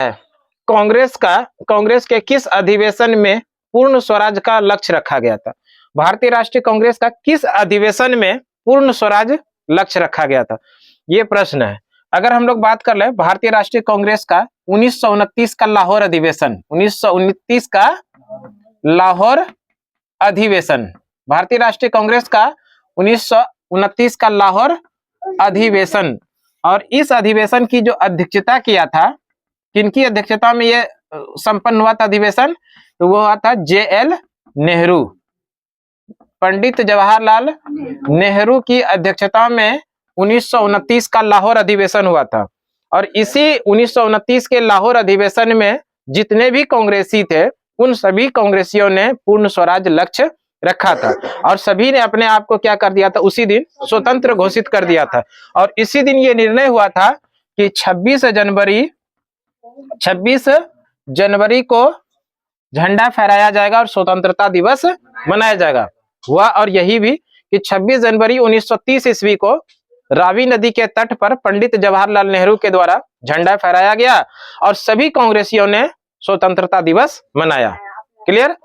कांग्रेस के किस अधिवेशन में पूर्ण स्वराज का लक्ष्य रखा गया था? भारतीय राष्ट्रीय कांग्रेस का किस अधिवेशन में पूर्ण स्वराज लक्ष्य रखा गया था, ये प्रश्न है। अगर हम लोग बात कर ले भारतीय राष्ट्रीय कांग्रेस का 1929 का लाहौर अधिवेशन, 1929 का लाहौर अधिवेशन, भारतीय राष्ट्रीय कांग्रेस का 1929 का लाहौर अधिवेशन, और इस अधिवेशन की जो अध्यक्षता किया था, किनकी अध्यक्षता में ये संपन्न हुआ था अधिवेशन? तो वो हुआ था JL नेहरू, पंडित जवाहरलाल नेहरू की अध्यक्षता में 1929 का लाहौर अधिवेशन हुआ था। और इसी 1929 के लाहौर अधिवेशन में जितने भी कांग्रेसी थे उन सभी कांग्रेसियों ने पूर्ण स्वराज लक्ष्य रखा था, और सभी ने अपने आप को क्या कर दिया था, उसी दिन स्वतंत्र घोषित कर दिया था। और इसी दिन ये निर्णय हुआ था कि 26 जनवरी को झंडा फहराया जाएगा और स्वतंत्रता दिवस मनाया जाएगा हुआ। और यही भी कि 26 जनवरी 1930 ईस्वी को रावी नदी के तट पर पंडित जवाहरलाल नेहरू के द्वारा झंडा फहराया गया और सभी कांग्रेसियों ने स्वतंत्रता दिवस मनाया। क्लियर?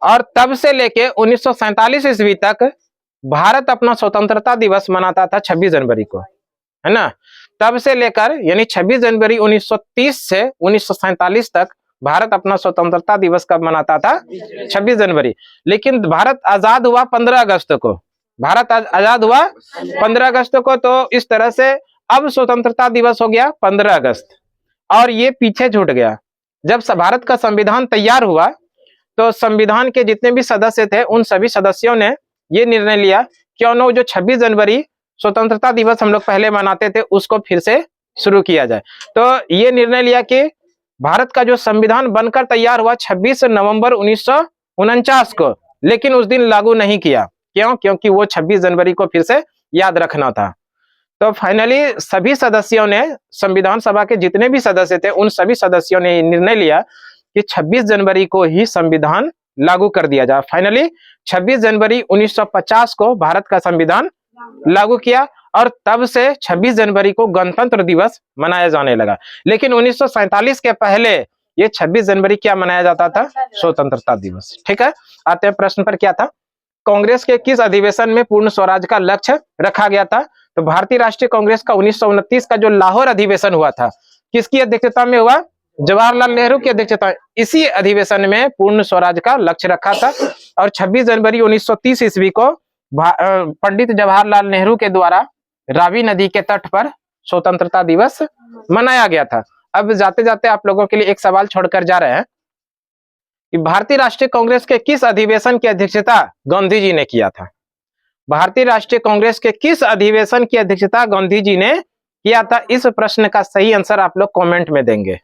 और तब से लेके 1947 ईस्वी तक भारत अपना स्वतंत्रता दिवस मनाता था 26 जनवरी को, है ना। तब से लेकर यानी 26 जनवरी 1930 से 1947 तक भारत अपना स्वतंत्रता दिवस कब मनाता था? 26 जनवरी। लेकिन भारत आजाद हुआ 15 अगस्त को, भारत आजाद हुआ 15 अगस्त को, तो इस तरह से अब स्वतंत्रता दिवस हो गया 15 अगस्त, और ये पीछे छूट गया। जब भारत का संविधान तैयार हुआ तो संविधान के जितने भी सदस्य थे उन सभी सदस्यों ने ये निर्णय लिया क्यों न जो 26 जनवरी स्वतंत्रता दिवस हम लोग पहले मनाते थे उसको फिर से शुरू किया जाए। तो ये निर्णय लिया कि भारत का जो संविधान बनकर तैयार हुआ 26 नवंबर 1949 को, लेकिन उस दिन लागू नहीं किया। क्यों? क्योंकि वो 26 जनवरी को फिर से याद रखना था। तो फाइनली सभी सदस्यों ने, संविधान सभा के जितने भी सदस्य थे उन सभी सदस्यों ने निर्णय लिया कि 26 जनवरी को ही संविधान लागू कर दिया जाए। फाइनली 26 जनवरी 1950 को भारत का संविधान लागू किया और तब से 26 जनवरी को गणतंत्र दिवस मनाया जाने लगा। लेकिन 1947 के पहले ये 26 जनवरी क्या मनाया जाता था? स्वतंत्रता दिवस। ठीक है, आते हैं प्रश्न पर। क्या था? कांग्रेस के किस अधिवेशन में पूर्ण स्वराज का लक्ष्य रखा गया था? तो भारतीय राष्ट्रीय कांग्रेस का 1929 का जो लाहौर अधिवेशन हुआ था, किसकी अध्यक्षता में हुआ? जवाहरलाल नेहरू की अध्यक्षता। इसी अधिवेशन में पूर्ण स्वराज का लक्ष्य रखा था और 26 जनवरी 1930 ईस्वी को पंडित जवाहरलाल नेहरू के द्वारा रावी नदी के तट पर स्वतंत्रता दिवस मनाया गया था। अब जाते जाते आप लोगों के लिए एक सवाल छोड़कर जा रहे हैं कि भारतीय राष्ट्रीय कांग्रेस के किस अधिवेशन की अध्यक्षता गांधी जी ने किया था? भारतीय राष्ट्रीय कांग्रेस के किस अधिवेशन की अध्यक्षता गांधी जी ने किया था? इस प्रश्न का सही आंसर आप लोग कमेंट में देंगे।